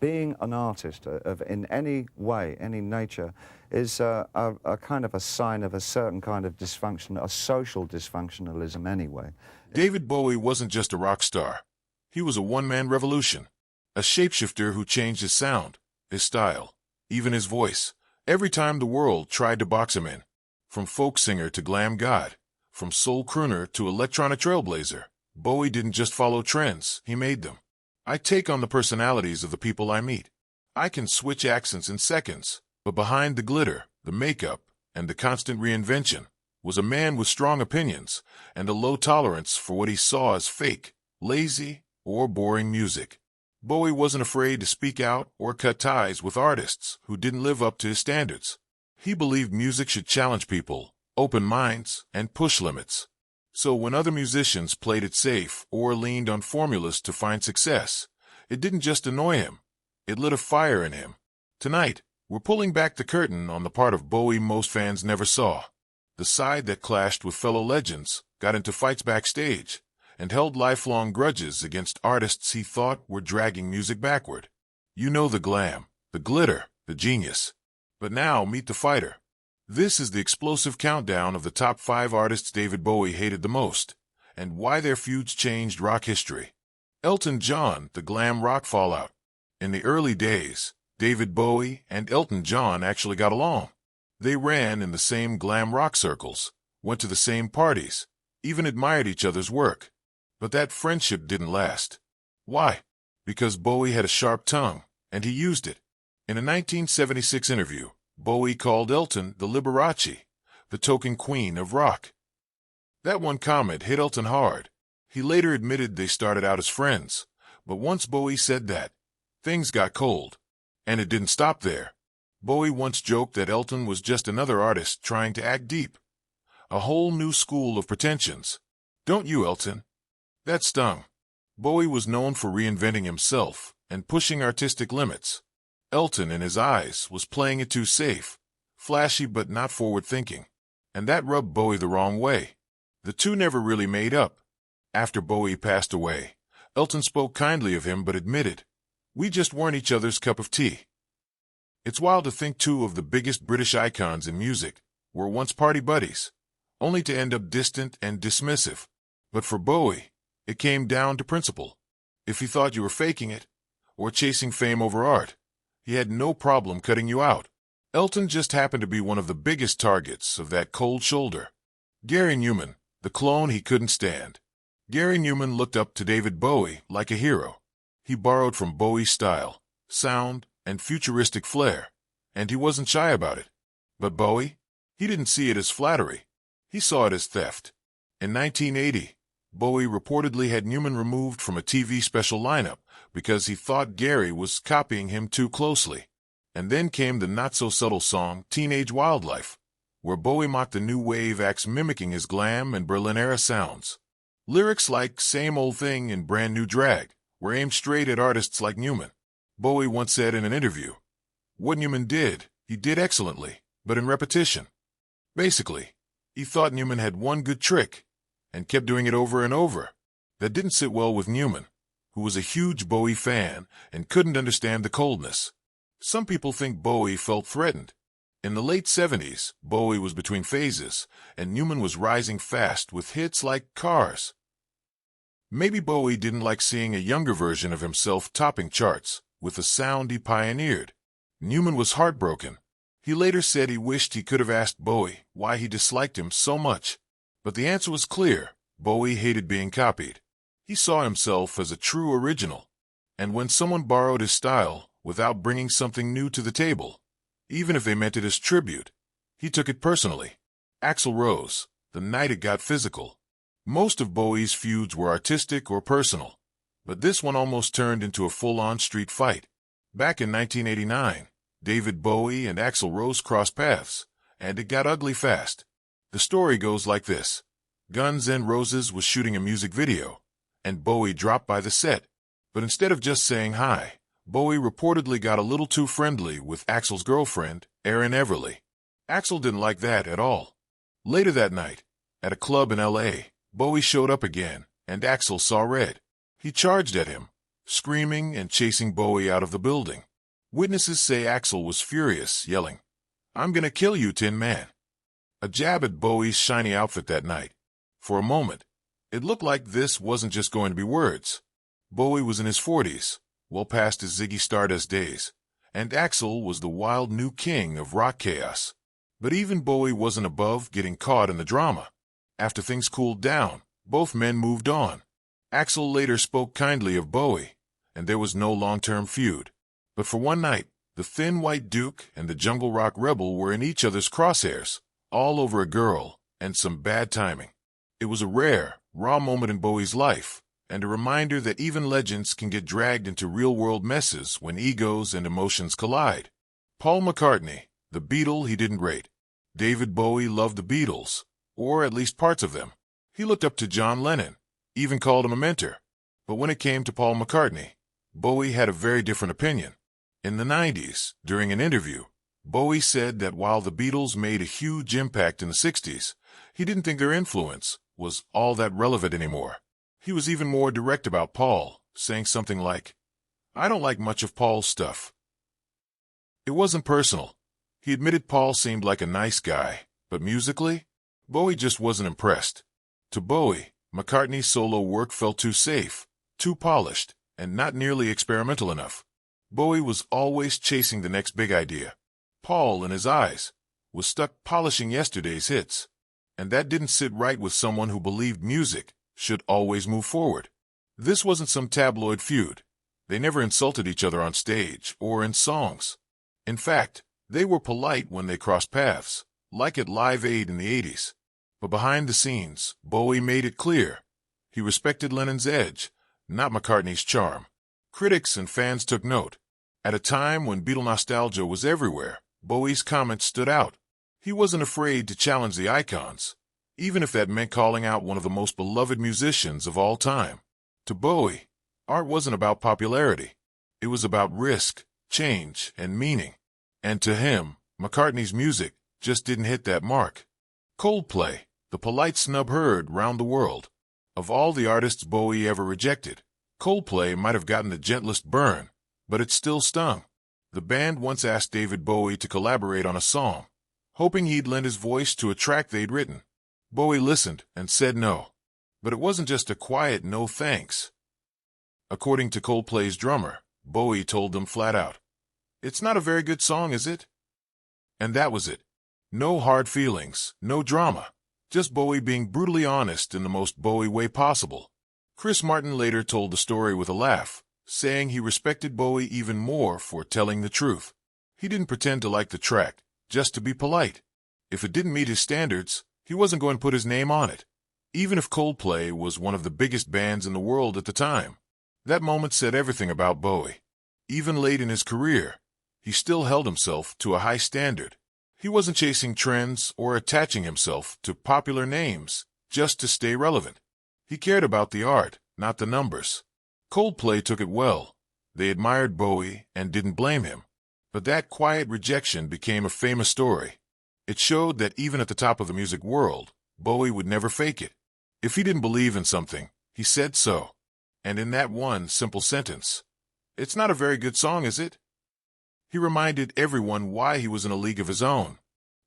being an artist in any way, any nature, is a kind of a sign of a certain kind of dysfunction, a social dysfunctionalism anyway. David Bowie wasn't just a rock star. He was a one-man revolution, a shapeshifter who changed his sound, his style, even his voice, every time the world tried to box him in. From folk singer to glam god, from soul crooner to electronic trailblazer, Bowie didn't just follow trends, he made them. I take on the personalities of the people I meet. I can switch accents in seconds, but behind the glitter, the makeup, and the constant reinvention was a man with strong opinions and a low tolerance for what he saw as fake, lazy, or boring music. Bowie wasn't afraid to speak out or cut ties with artists who didn't live up to his standards. He believed music should challenge people, open minds, and push limits. So when other musicians played it safe or leaned on formulas to find success, it didn't just annoy him, it lit a fire in him. Tonight, we're pulling back the curtain on the part of Bowie most fans never saw. The side that clashed with fellow legends, got into fights backstage, and held lifelong grudges against artists he thought were dragging music backward. You know the glam, the glitter, the genius. But now meet the fighter. This is the explosive countdown of the top 5 artists David Bowie hated the most, and why their feuds changed rock history. Elton John, the glam rock fallout. In the early days, David Bowie and Elton John actually got along. They ran in the same glam rock circles, went to the same parties, even admired each other's work. But that friendship didn't last. Why? Because Bowie had a sharp tongue, and he used it. In a 1976 interview, Bowie called Elton the Liberace, the token queen of rock. That one comment hit Elton hard. He later admitted they started out as friends, but once Bowie said that, things got cold. And it didn't stop there. Bowie once joked that Elton was just another artist trying to act deep. A whole new school of pretensions. Don't you, Elton? That stung. Bowie was known for reinventing himself and pushing artistic limits. Elton, in his eyes, was playing it too safe, flashy but not forward-thinking. And that rubbed Bowie the wrong way. The two never really made up. After Bowie passed away, Elton spoke kindly of him but admitted, "We just weren't each other's cup of tea." It's wild to think two of the biggest British icons in music were once party buddies, only to end up distant and dismissive. But for Bowie, it came down to principle. If he thought you were faking it, or chasing fame over art, he had no problem cutting you out. Elton just happened to be one of the biggest targets of that cold shoulder. Gary Numan, the clone he couldn't stand. Gary Numan looked up to David Bowie like a hero. He borrowed from Bowie's style, sound, and futuristic flair, and he wasn't shy about it. But Bowie? He didn't see it as flattery. He saw it as theft. In 1980, Bowie reportedly had Numan removed from a TV special lineup because he thought Gary was copying him too closely. And then came the not-so-subtle song Teenage Wildlife, where Bowie mocked the new wave acts mimicking his glam and Berlin-era sounds. Lyrics like Same Old Thing and Brand New Drag were aimed straight at artists like Numan. Bowie once said in an interview, "What Numan did, he did excellently, but in repetition." Basically, he thought Numan had one good trick, and kept doing it over and over. That didn't sit well with Numan, who was a huge Bowie fan and couldn't understand the coldness. Some people think Bowie felt threatened. In the late 70s, Bowie was between phases, and Numan was rising fast with hits like Cars. Maybe Bowie didn't like seeing a younger version of himself topping charts with the sound he pioneered. Numan was heartbroken. He later said he wished he could have asked Bowie why he disliked him so much. But the answer was clear. Bowie hated being copied. He saw himself as a true original. And when someone borrowed his style without bringing something new to the table, even if they meant it as tribute, he took it personally. Axl Rose, The Night It Got Physical. Most of Bowie's feuds were artistic or personal, but this one almost turned into a full-on street fight. Back in 1989, David Bowie and Axl Rose crossed paths, and it got ugly fast. The story goes like this. Guns N' Roses was shooting a music video, and Bowie dropped by the set. But instead of just saying hi, Bowie reportedly got a little too friendly with Axl's girlfriend, Erin Everly. Axl didn't like that at all. Later that night, at a club in L.A., Bowie showed up again, and Axl saw red. He charged at him, screaming and chasing Bowie out of the building. Witnesses say Axl was furious, yelling, "I'm gonna kill you, Tin Man." A jab at Bowie's shiny outfit that night. For a moment, it looked like this wasn't just going to be words. Bowie was in his 40s, well past his Ziggy Stardust days, and Axl was the wild new king of rock chaos. But even Bowie wasn't above getting caught in the drama. After things cooled down, both men moved on. Axl later spoke kindly of Bowie, and there was no long-term feud. But for one night, the thin white duke and the jungle rock rebel were in each other's crosshairs, all over a girl and some bad timing. It was a rare, raw moment in Bowie's life, and a reminder that even legends can get dragged into real-world messes when egos and emotions collide. Paul McCartney, the Beatle he didn't rate. David Bowie loved the Beatles, or at least parts of them. He looked up to John Lennon, even called him a mentor. But when it came to Paul McCartney, Bowie had a very different opinion. In the 90s, during an interview, Bowie said that while the Beatles made a huge impact in the 60s, he didn't think their influence was all that relevant anymore. He was even more direct about Paul, saying something like, "I don't like much of Paul's stuff." It wasn't personal. He admitted Paul seemed like a nice guy, but musically, Bowie just wasn't impressed. To Bowie, McCartney's solo work felt too safe, too polished, and not nearly experimental enough. Bowie was always chasing the next big idea. Paul, in his eyes, was stuck polishing yesterday's hits, and that didn't sit right with someone who believed music should always move forward. This wasn't some tabloid feud. They never insulted each other on stage or in songs. In fact, they were polite when they crossed paths, like at Live Aid in the 80s. But behind the scenes, Bowie made it clear. He respected Lennon's edge, not McCartney's charm. Critics and fans took note. At a time when Beatle nostalgia was everywhere, Bowie's comments stood out. He wasn't afraid to challenge the icons, even if that meant calling out one of the most beloved musicians of all time. To Bowie, art wasn't about popularity. It was about risk, change, and meaning. And to him, McCartney's music just didn't hit that mark. Coldplay, the polite snub heard round the world. Of all the artists Bowie ever rejected, Coldplay might have gotten the gentlest burn, but it still stung. The band once asked David Bowie to collaborate on a song, hoping he'd lend his voice to a track they'd written. Bowie listened and said no. But it wasn't just a quiet no thanks. According to Coldplay's drummer, Bowie told them flat out, "It's not a very good song, is it?" And that was it. No hard feelings, no drama. Just Bowie being brutally honest in the most Bowie way possible. Chris Martin later told the story with a laugh, saying he respected Bowie even more for telling the truth. He didn't pretend to like the track, just to be polite. If it didn't meet his standards, he wasn't going to put his name on it, even if Coldplay was one of the biggest bands in the world at the time. That moment said everything about Bowie. Even late in his career, he still held himself to a high standard. He wasn't chasing trends or attaching himself to popular names just to stay relevant. He cared about the art, not the numbers. Coldplay took it well. They admired Bowie and didn't blame him. But that quiet rejection became a famous story. It showed that even at the top of the music world, Bowie would never fake it. If he didn't believe in something, he said so. And in that one simple sentence, "It's not a very good song, is it?" he reminded everyone why he was in a league of his own.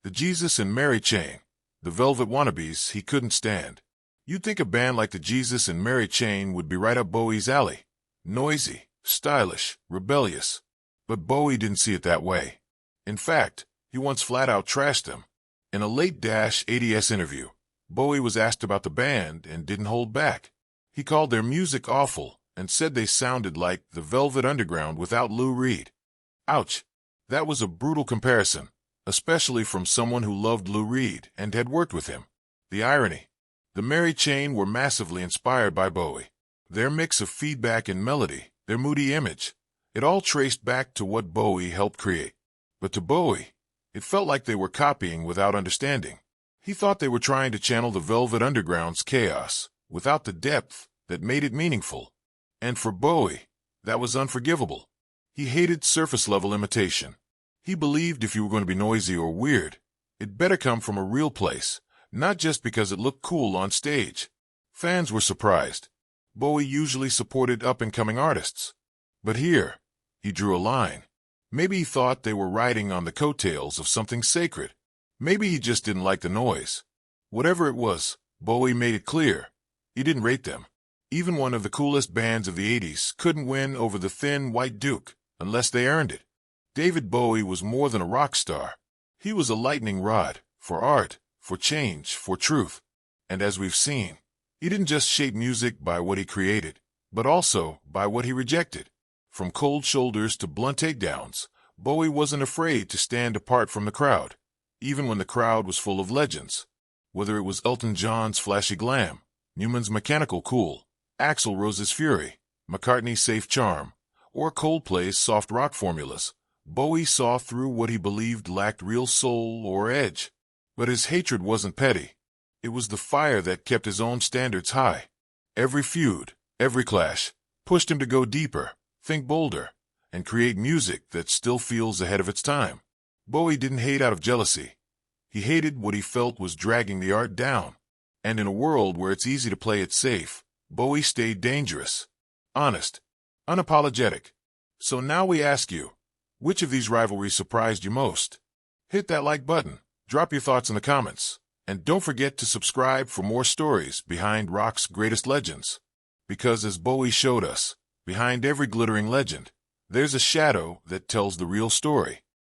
The Jesus and Mary chain, the Velvet wannabes he couldn't stand. You'd think a band like the Jesus and Mary chain would be right up Bowie's alley. Noisy, stylish, rebellious. But Bowie didn't see it that way. In fact, he once flat-out trashed them. In a late-80s interview, Bowie was asked about the band and didn't hold back. He called their music awful and said they sounded like the Velvet Underground without Lou Reed. Ouch. That was a brutal comparison, especially from someone who loved Lou Reed and had worked with him. The irony. The Mary Chain were massively inspired by Bowie. Their mix of feedback and melody, their moody image, it all traced back to what Bowie helped create. But to Bowie, it felt like they were copying without understanding. He thought they were trying to channel the Velvet Underground's chaos without the depth that made it meaningful. And for Bowie, that was unforgivable. He hated surface-level imitation. He believed if you were going to be noisy or weird, it better come from a real place, not just because it looked cool on stage. Fans were surprised. Bowie usually supported up-and-coming artists. But here, he drew a line. Maybe he thought they were riding on the coattails of something sacred. Maybe he just didn't like the noise. Whatever it was, Bowie made it clear. He didn't rate them. Even one of the coolest bands of the 80s couldn't win over the Thin White Duke unless they earned it. David Bowie was more than a rock star. He was a lightning rod for art, for change, for truth. And as we've seen, he didn't just shape music by what he created, but also by what he rejected. From Cold Shoulders to Blunt Takedowns, Bowie wasn't afraid to stand apart from the crowd, even when the crowd was full of legends. Whether it was Elton John's flashy glam, Numan's mechanical cool, Axl Rose's fury, McCartney's safe charm, or Coldplay's soft rock formulas, Bowie saw through what he believed lacked real soul or edge. But his hatred wasn't petty. It was the fire that kept his own standards high. Every feud, every clash, pushed him to go deeper, think bolder, and create music that still feels ahead of its time. Bowie didn't hate out of jealousy. He hated what he felt was dragging the art down. And in a world where it's easy to play it safe, Bowie stayed dangerous, honest, unapologetic. So now we ask you, which of these rivalries surprised you most? Hit that like button, drop your thoughts in the comments, and don't forget to subscribe for more stories behind rock's greatest legends. Because as Bowie showed us, behind every glittering legend, there's a shadow that tells the real story.